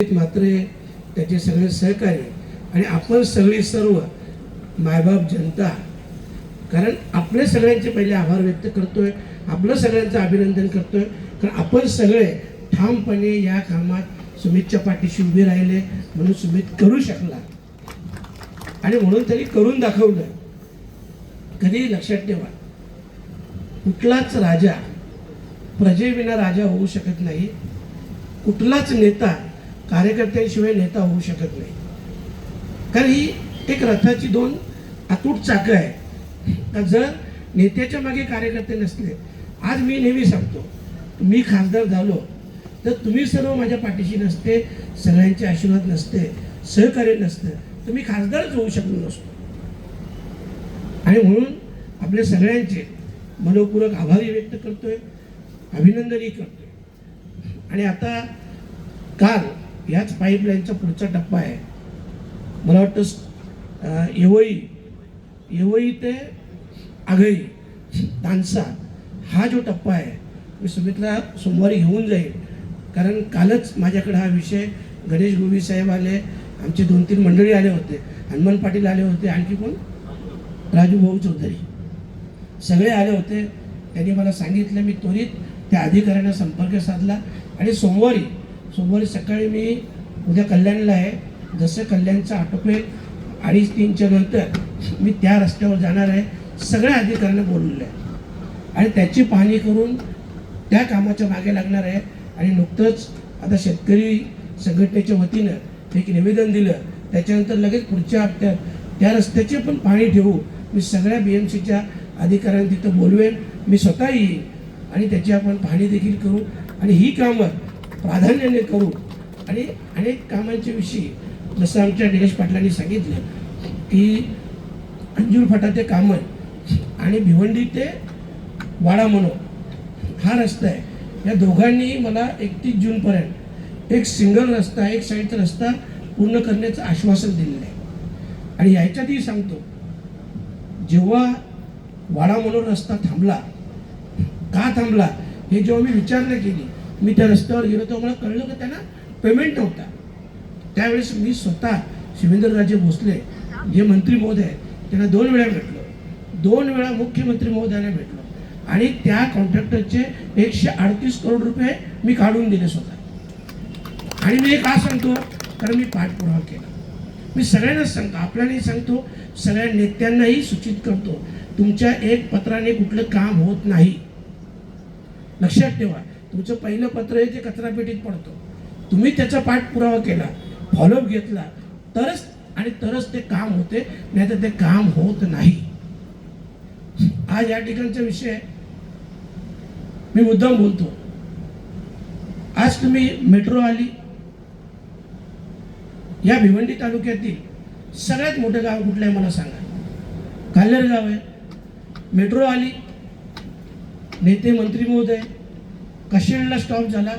रोहित म्हात्रे, त्याचे सगळे सहकारी आणि आपण सगळी सर्व मायबाप जनता, कारण आपले सगळ्यांचे पहिले आभार व्यक्त करतोय, आपलं सगळ्यांचं अभिनंदन करतोय, कारण आपण सगळे ठामपणे या कामात सुमितच्या पाठीशी उभे राहिले म्हणून सुमित करू शकला आणि म्हणून त्यांनी करून दाखवलं. कधी लक्षात ठेवा, कुठलाच राजा प्रजेविना राजा होऊ शकत नाही, कुठलाच नेता कार्यकर्त्यांशिवाय नेता होऊ शकत नाही. कारण ही एक रथाची दोन अतूट चाकं आहे. का जर नेत्याच्या मागे कार्यकर्ते नसले, आज मी नेहमी सांगतो, मी खासदार झालो तर तुम्ही सर्व माझ्या पाठीशी नसते, सगळ्यांचे आशीर्वाद नसते, सहकार्य नसतं, तर मी खासदारच होऊ शकलो नसतो. आणि म्हणून आपल्या सगळ्यांचे मनपूर्वक आभारी व्यक्त करतोय, अभिनंदनही करतोय. आणि आता काल याच पाईपलाईनचा पुढचा टप्पा आहे. मला वाटतं येवई ते आघई तानसा हा जो टप्पा आहे, मी सुमितला सोमवारी घेऊन जाईल. कारण कालच माझ्याकडे हा विषय गणेश गोवी साहेब आले, आमचे 2-3 मंडळी आले होते, हनुमान पाटील आले होते, आणखी कोण, राजू भाऊ चौधरी, सगळे आले होते. त्यांनी मला सांगितलं, मी त्वरित त्या अधिकाऱ्यांना संपर्क साधला आणि सोमवारी सकाळी मी उद्या कल्याणला आहे, जसं कल्याणचं आटोपेल 2:30-3च्या नंतर मी त्या रस्त्यावर जाणार आहे. सगळ्या अधिकाऱ्यांना बोलवलं आहे आणि त्याची पाहणी करून त्या कामाच्या मागे लागणार आहे. आणि नुकतंच आता शेतकरी संघटनेच्या वतीनं एक निवेदन दिलं, त्याच्यानंतर लगेच पुढच्या हप्त्यात त्या रस्त्याची पण पाहणी ठेवू. मी सगळ्या BMCच्या अधिकाऱ्यांना तिथं बोलवेन, मी स्वतः येईन आणि त्याची आपण पाहणी देखील करू आणि ही कामं प्राधान्याने करू. आणि अनेक कामांच्या विषयी जसं आमच्या निलेश पाटलांनी सांगितलं की अंजूर फाटा ते कामन आणि भिवंडी ते वाडा मनोर हा रस्ता आहे, या दोघांनी मला 31 जूनपर्यंत एक सिंगल रस्ता, एक साईडचा रस्ता पूर्ण करण्याचं आश्वासन दिलेलं आहे. आणि याच्यातही सांगतो, जेव्हा वाडा मनोर रस्ता थांबला, का थांबला हे जेव्हा मी विचारणा केली, मी त्या रस्त्यावर गेलो तेव्हा मला कळलं की त्यांना पेमेंट नव्हता. त्यावेळेस मी स्वतः शिवेंद्रराजे भोसले जे मंत्री महोदय आहेत त्यांना 2 वेळा भेटलो, 2 वेळा मुख्यमंत्री महोदयांना भेटलो आणि त्या कॉन्ट्रॅक्टरचे 138 करोड रुपये मी काढून दिले स्वतः. आणि मी हे का सांगतो, कारण मी पाठपुरावा केला. मी सगळ्यांनाच सांगतो, आपल्यालाही सांगतो, सगळ्या नेत्यांनाही सूचित करतो, तुमच्या एक पत्राने कुठलं काम होत नाही. लक्षात ठेवा, तुमचं पहिलं पत्र आहे ते कचरापेटीत पडतो. तुम्ही त्याचा पाठपुरावा केला, फॉलोअप घेतला तरच ते काम होते, नाही तर ते काम होत नाही. आज या ठिकाणचा विषय मी मुद्दाम बोलतो. आज तुम्ही मेट्रो आली, या भिवंडी तालुक्यातील सगळ्यात मोठं गाव कुठलं आहे मला सांगा? काल्हेर गाव आहे. मेट्रो आली, नेते मंत्री महोदय, काशीळला स्टॉप झाला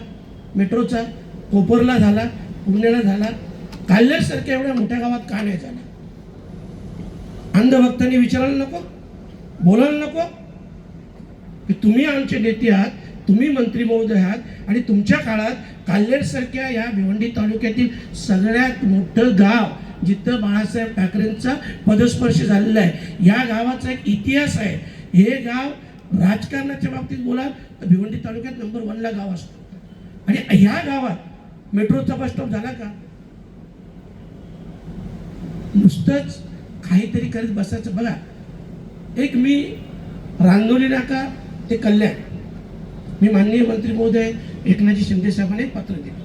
मेट्रोचा, कोपरला झाला, पुण्याला झाला, काल्हेर सारख्या एवढ्या मोठ्या गावात का नाही झाला? अंधभक्तांनी विचारायला नको, बोलायला नको की तुम्ही आमचे नेते आहात, तुम्ही मंत्री महोदय आहात आणि तुमच्या काळात काल्हेर सारख्या या भिवंडी तालुक्यातील सगळ्यात मोठं गाव जिथं बाळासाहेब ठाकरेंचा पदस्पर्श झालेला आहे, या गावाचा एक इतिहास आहे. हे गाव राजकारणाच्या बाबतीत बोलाल तर भिवंडी तालुक्यात नंबर 1ला गाव असतो. आणि ह्या गावात मेट्रोचा बस स्टॉप झाला का? नुसतंच काहीतरी करत बसायचं. बघा, एक मी रांगोली नाका ते कल्याण, मी माननीय मंत्री महोदय एकनाथजी शिंदे साहेबांना एक पत्र दिलं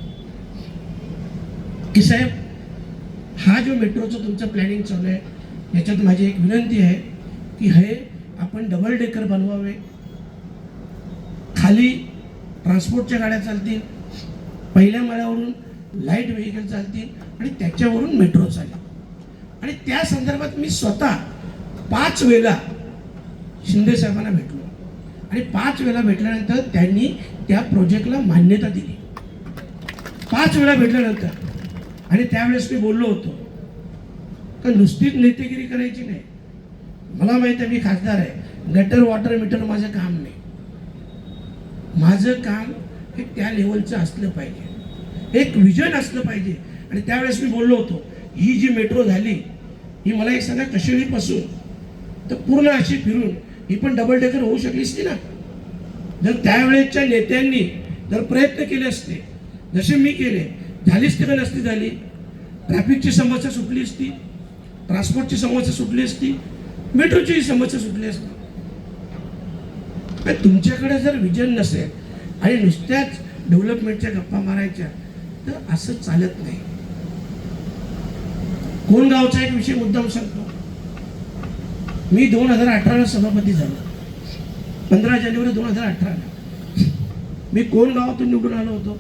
की साहेब, हा जो मेट्रोचं तुमचं प्लॅनिंग चालू आहे, याच्यात माझी एक विनंती आहे की हे आपण डबल डेकर बनवावे, खाली ट्रान्सपोर्टच्या गाड्या चालतील, पहिल्या माळ्यावरून लाईट व्हेकल चालतील आणि त्याच्यावरून मेट्रो चालेल. आणि त्या संदर्भात मी स्वतः 5 वेळा शिंदे साहेबांना भेटलो आणि 5 वेळा भेटल्यानंतर त्यांनी त्या प्रोजेक्टला मान्यता दिली. 5 वेळा भेटल्यानंतर. आणि त्यावेळेस मी बोललो होतो का नुसतीच नेतेगिरी करायची नाही. मला माहिती आहे मी खासदार आहे, गटर वॉटर मीटर माझं काम नाही. माझं काम हे त्या लेवलचं असलं पाहिजे. एक विजन असलं पाहिजे. आणि त्यावेळेस मी बोललो होतो, ही जी मेट्रो झाली ही मला एक सांगा कशेळीपासून तर पूर्ण अशी फिरून ही पण डबल डेकर होऊ शकली असती ना, जर त्यावेळेसच्या नेत्यांनी जर प्रयत्न केले असते जसे मी केले. झालीच ते का नसती झाली. ट्रॅफिकची समस्या सुटली असती, ट्रान्सपोर्टची समस्या सुटली असती, मेट्रोची समस्या सुटली असती. तुमच्याकडे जर विजन नसेल आणि नुसत्याच डेव्हलपमेंटच्या गप्पा मारायच्या तर असं चालत नाही. कोण गावचा एक विषय मुद्दाम सांगतो. मी 2018ला सभापती झालो. 15 जानेवारी 2018ला मी कोण गावातून निवडून आलो होतो.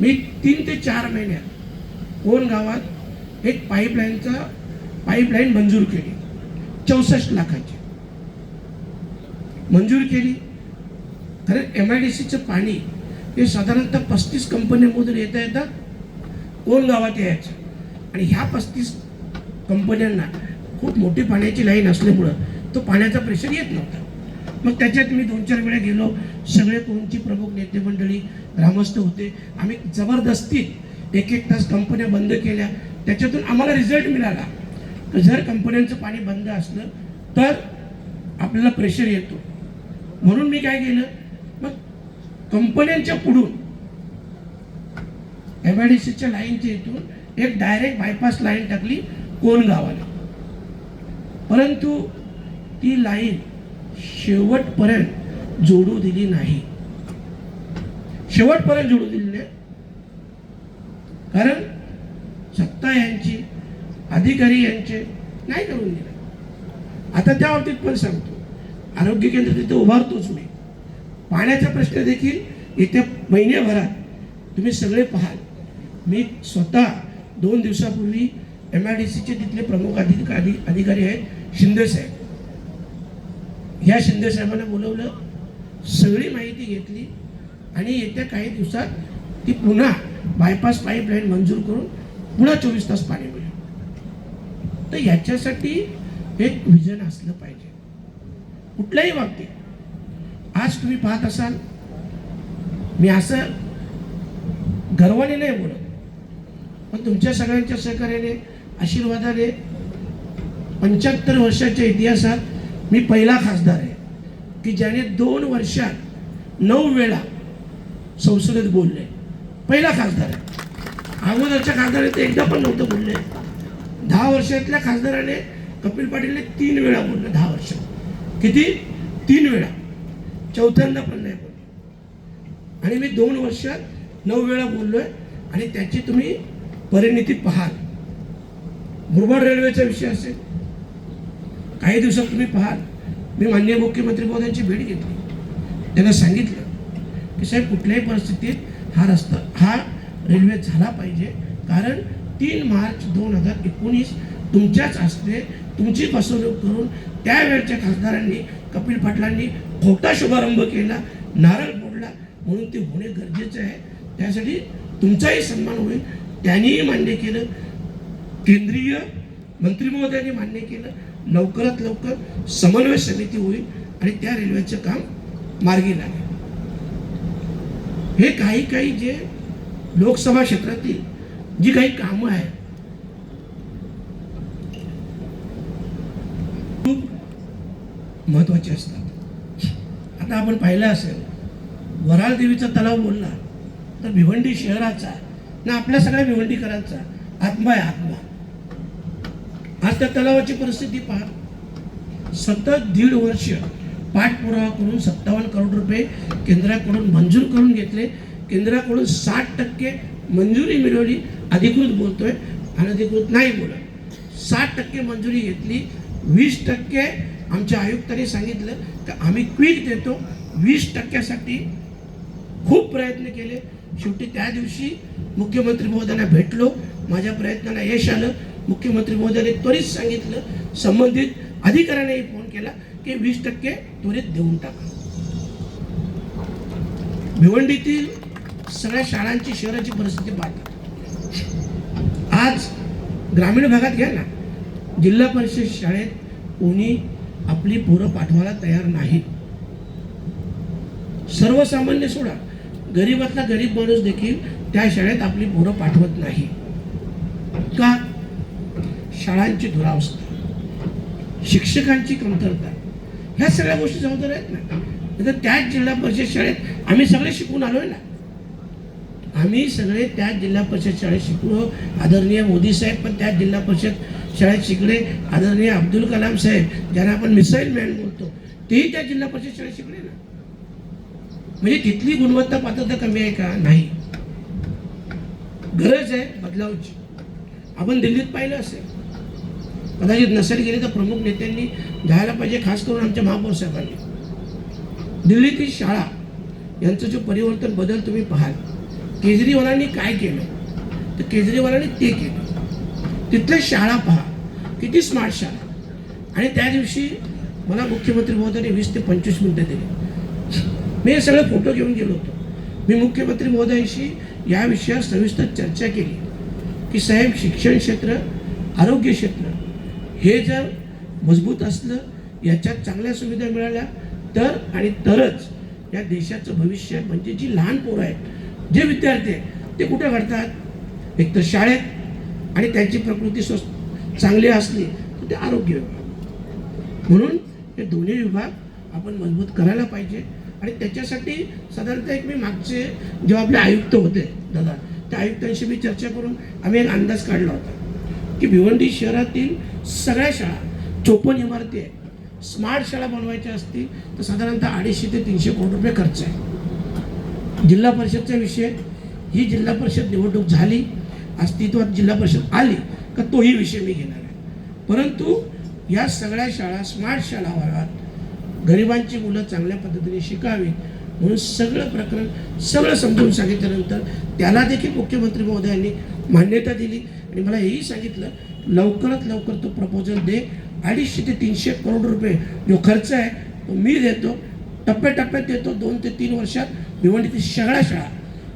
मी 3 ते 4 महिन्यात कोण गावात एक पाईपलाईन मंजूर केली. 64 लाखाची मंजूर केली. कारण MIDCचं पाणी हे साधारणतः 35 कंपन्यांमधून येता कोण गावात यायचं. आणि ह्या 35 कंपन्यांना खूप मोठी पाण्याची लाईन असल्यामुळं तो पाण्याचा प्रेशर येत नव्हता. मग त्याच्यात मी 2-4 वेळा गेलो. सगळे कोणची प्रमुख नेते मंडळी ग्रामस्थ होते. आम्ही जबरदस्तीत 1-1 तास कंपन्या बंद केल्या. त्याच्यातून आम्हाला रिझल्ट मिळाला तर जर कंपन्यांचं पाणी बंद असलं तर आपल्याला प्रेशर येतो. म्हणून मी काय केलं, मग कंपन्यांच्या पुढून MIDCच्या लाईनच्या इथून एक डायरेक्ट बायपास लाईन टाकली कोण गावाला. परंतु ती लाईन शेवटपर्यंत जोडू दिली नाही. शेवटपर्यंत जोडू दिली नाही कारण सत्ता यांची, अधिकारी यांचे नाही करून दिलं. आता त्या बाबतीत पण सांगतो, आरोग्य केंद्र तिथे उभारतोच मी. पाण्याचा प्रश्न देखील येत्या महिन्याभरात तुम्ही सगळे पाहाल. मी स्वतः 2 दिवसापूर्वी MIDCचे तिथले प्रमुख अधिकारी आहेत शिंदे साहेब, ह्या शिंदे साहेबांना बोलवलं, सगळी माहिती घेतली आणि येत्या काही दिवसात ती पुन्हा बायपास पाईपलाईन मंजूर करून पुन्हा 24 तास पाणी मिळेल. तर याच्यासाठी एक विजन असलं पाहिजे कुठल्याही बाबतीत. आज तुम्ही पाहत असाल, मी असं गर्वाने नाही बोलत, पण तुमच्या सगळ्यांच्या सहकार्याने, आशीर्वादाने 75 वर्षाच्या इतिहासात मी पहिला खासदार आहे की ज्याने 2 वर्षात 9 वेळा संसदेत बोलले. पहिला खासदार आहे. अगोदरच्या खासदाराने ते एकदा पण नव्हतं बोलले. 10 वर्षातल्या खासदाराने कपिल पाटीलने 3 वेळा बोलले. 10 वर्षात किती? 3 वेळा. चौथ्यांदा पण नाही बोलले. आणि मी 2 वर्षात 9 वेळा बोललोय. आणि त्याची तुम्ही परिणिती पाहाल. मुरबाड रेल्वेचा विषय असेल, काही दिवसात तुम्ही पाहाल, मी माननीय मुख्यमंत्री महोदयांची भेट घेतली. त्यांना सांगितलं की साहेब कुठल्याही परिस्थितीत हा रेल्वे झाला पाहिजे. कारण 3 मार्च 2019 तुमच्याच हस्ते तुमची फसवणूक करून त्यावेळच्या खासदारांनी, कपिल पाटलांनी खोटा शुभारंभ केला, नारळ फोडला. म्हणून ते होणे गरजेचं आहे. त्यासाठी तुमचाही सन्मान होईल. त्यांनीही मान्य केलं, केंद्रीय मंत्री महोदयांनी मान्य केलं. लवकरात लवकर समन्वय समिती होईल आणि त्या रेल्वेचं काम मार्गी लागेल. हे काही जे लोकसभा क्षेत्रातील जी काही कामं आहेत खूप महत्वाची असतात. आता आपण पाहिलं असेल, वराळ देवीचा तलाव बोलला तर भिवंडी शहराचा ना आपल्या सगळ्या भिवंडीकरांचा आत्मा आहे. आत्मा. आज त्या तलावाची परिस्थिती पहा. सतत 1.5 वर्ष पाठपुरावा करून 57 करोड रुपये केंद्राकडून मंजूर करून घेतले. केंद्राकडून 60% मंजुरी मिळवली. अधिकृत बोलतोय, अनधिकृत नाही बोलत. 60% मंजुरी घेतली. 20% आमच्या आयुक्तांनी सांगितलं की आम्ही क्विक देतो. 20%साठी खूप प्रयत्न केले. शेवटी त्या दिवशी मुख्यमंत्री महोदयांना भेटलो. माझ्या प्रयत्नाला यश आलं. मुख्यमंत्री महोदयांनी त्वरित सांगितलं, संबंधित अधिकाऱ्यांनाही फोन केला की 20% त्वरित देऊन टाका. भिवंडीतील सगळ्या शाळांची, शहराची परिस्थिती पाहता. आज ग्रामीण भागात घ्या ना, जिल्हा परिषद शाळेत कोणी आपली पोरं पाठवायला तयार नाही. सर्वसामान्य सोडा, गरीबातला गरीब माणूस देखील त्या शाळेत आपली पोरं पाठवत नाही का? शाळांची दुरावस्था, शिक्षकांची कमतरता, ह्या सगळ्या गोष्टी जबाबदार आहेत ना. तर त्याच जिल्हा परिषद शाळेत आम्ही सगळे शिकून आलोय ना. आम्ही सगळे त्याच जिल्हा परिषद शाळेत शिकलो. आदरणीय मोदी साहेब पण त्याच जिल्हा परिषद शाळेत शिकले. आदरणीय अब्दुल कलाम साहेब ज्यांना आपण मिसाईल मॅन बोलतो तेही त्या जिल्हा परिषद शाळेत शिकले ना. म्हणजे तिथली गुणवत्ता पात्रता कमी आहे का? नाही. गरज आहे बदलावची. आपण दिल्लीत पाहिलं असेल, कदाचित नसेल गेले तर प्रमुख नेत्यांनी जायला पाहिजे, खास करून आमच्या महापौर साहेबांनी. दिल्लीतील शाळा यांचं जो परिवर्तन बदल तुम्ही पाहाल. केजरीवालांनी काय केलं तर केजरीवालांनी ते केलं. तिथल्या शाळा पहा, किती स्मार्ट शाळा. आणि त्या दिवशी मला मुख्यमंत्री महोदयांनी 20 ते 25 मिनिटं दिली. मी हे सगळे फोटो घेऊन गेलो होतो. मी मुख्यमंत्री महोदयांशी या विषयावर सविस्तर चर्चा केली की साहेब, शिक्षण क्षेत्र, आरोग्य क्षेत्र हे जर मजबूत असलं, याच्यात चांगल्या सुविधा मिळाल्या तर आणि तरच या देशाचं भविष्य, म्हणजे जी लहान पोरं आहेत, जे विद्यार्थी आहेत, ते कुठे घडतात? एक तर शाळेत, आणि त्यांची प्रकृती चांगली असली तर ते आरोग्य विभाग. म्हणून हे दोन्ही विभाग आपण मजबूत करायला पाहिजे. आणि त्याच्यासाठी साधारणतः एक मी मागचे जेव्हा आपले आयुक्त होते दादा, त्या आयुक्तांशी मी चर्चा करून आम्ही एक अंदाज काढला होता की भिवंडी शहरातील सगळ्या शाळा, 54 इमारती आहे, स्मार्ट शाळा बनवायच्या असतील तर साधारणतः 250 ते 300 कोटी रुपये खर्च आहे. जिल्हा परिषदचा विषय, ही जिल्हा परिषद निवडणूक झाली, अस्तित्वात जिल्हा परिषद आली का तोही विषय मी घेणार आहे. परंतु या सगळ्या शाळा स्मार्ट शाळा व्हाव्यात, गरिबांची मुलं चांगल्या पद्धतीने शिकावी म्हणून सगळं प्रकरण सगळं समजून सांगितल्यानंतर त्याला देखील मुख्यमंत्री महोदयांनी मान्यता दिली. आणि मला हेही सांगितलं लवकरात लवकर तो प्रपोजल दे. 250 ते 300 करोड रुपये जो खर्च आहे तो मी देतो, टप्प्याटप्प्यात देतो. 2 ते 3 वर्षात भिवंडीतील सगळ्या शाळा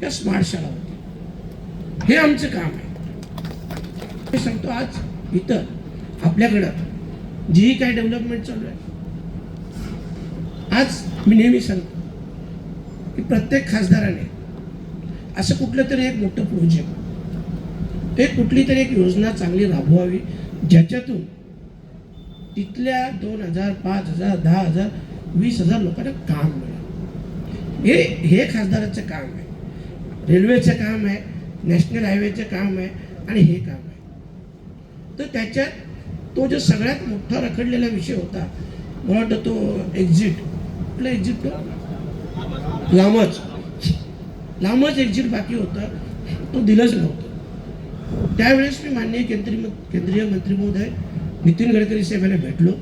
या स्मार्ट शाळा होतील. हे आमचं काम आहे. मी सांगतो आज इथं आपल्याकडं जी काही डेव्हलपमेंट चालू आहे, आज मी नेहमी सांगतो की प्रत्येक खासदाराने असं कुठलं तरी एक मोठं प्रोजेक्ट, एक कुठली तरी एक योजना चांगली राबवावी, ज्याच्यातून तिथल्या 2000, 5000, 10000, 20000 लोकांना काम मिळेल. हे खासदाराचं काम आहे. रेल्वेचं काम आहे, नॅशनल हायवेचं काम आहे आणि हे काम आहे. तर त्याच्यात तो जो सगळ्यात मोठा रखडलेला विषय होता, मला वाटतं तो एक्झिट, कुठला एक्झिट, तो लांबच एक्झिट बाकी होता, तो दिलंच नव्हतं. त्यावेळेस मी माननीय केंद्रीय मंत्री महोदय नितीन गडकरी साहेबांना भेटलो.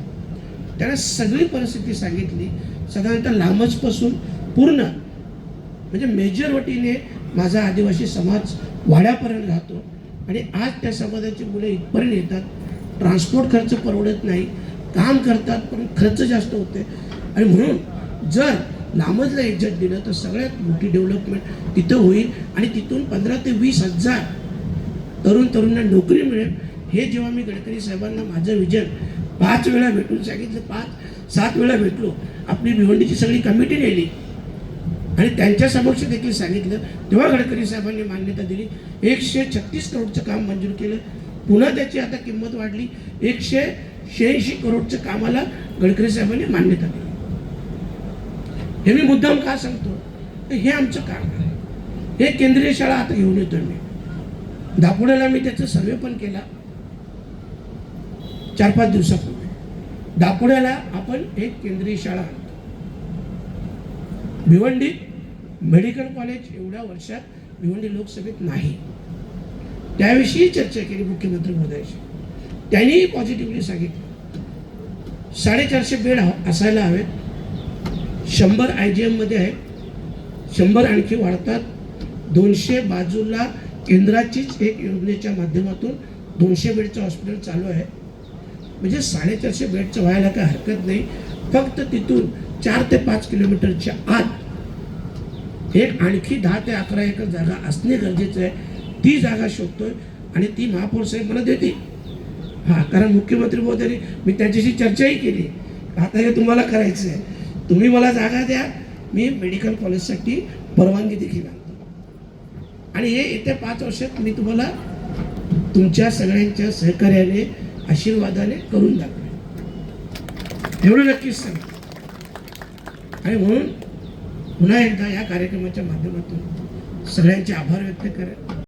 त्यांना सगळी परिस्थिती सांगितली. साधारणतः लांबचपासून पूर्ण म्हणजे मेजर वटीने माझा आदिवासी समाज वाड्यापर्यंत राहतो आणि आज त्या समाजाची मुलं इथपर्यंत येतात. ट्रान्सपोर्ट खर्च परवडत नाही, काम करतात पण खर्च जास्त होते. आणि म्हणून जर लांबचला एक्झिट दिलं तर सगळ्यात मोठी डेव्हलपमेंट तिथं होईल आणि तिथून 15 ते 20 हजार तरुणांना नोकरी मिळेल. हे जेव्हा मी गडकरी साहेबांना माझं विजन 5 वेळा भेटून सांगितलं, 5-7 वेळा भेटलो, आपली भिवंडीची सगळी कमिटी नेली आणि त्यांच्या समक्ष देखील सांगितलं, तेव्हा गडकरी साहेबांनी मान्यता दिली. 136 करोडचं काम मंजूर केलं. पुन्हा त्याची आता किंमत वाढली, 186 करोडचं कामाला गडकरी साहेबांनी मान्यता दिली. हे मी मुद्दाम का सांगतो, हे आमचं काम आहे. हे केंद्रीय शाळा आता घेऊन येतोय मी. दापोड्याला मी त्याचा सर्वे पण केला 4-5 दिवसापूर्वी. दापोड्याला आपण एक केंद्रीय शाळा आणतो. भिवंडी मेडिकल कॉलेज एवढ्या वर्षात भिवंडी लोकसभेत नाही. त्याविषयी चर्चा केली मुख्यमंत्री महोदयाशी. त्यांनीही पॉझिटिव्हली सांगितलं 450 बेड असायला हवेत. 100 IGM मध्ये आहे, 100 आणखी वाढतात. 200 बाजूला केंद्राचीच एक योजनेच्या माध्यमातून 200 बेडचं हॉस्पिटल चालू आहे. म्हणजे 450 बेडचं व्हायला काय हरकत नाही. फक्त तिथून 4 ते 5 किलोमीटरच्या आत एक आणखी 10 ते 11 एकर जागा असणे गरजेचं आहे. ती जागा शोधतोय आणि ती महापौर साहेब मला देते. कारण मुख्यमंत्री महोदयांनी मी त्यांच्याशी चर्चाही केली. आता हे तुम्हाला करायचं आहे, तुम्ही मला जागा द्या, मी मेडिकल कॉलेजसाठी परवानगी देखील आणतो. आणि हे येत्या 5 वर्षात मी तुम्हाला तुमच्या सगळ्यांच्या सहकार्याने आशीर्वादाने करून दाखवेन, एवढं नक्कीच सांगा. आणि म्हणून पुन्हा एकदा या कार्यक्रमाच्या माध्यमातून सगळ्यांचे आभार व्यक्त करा.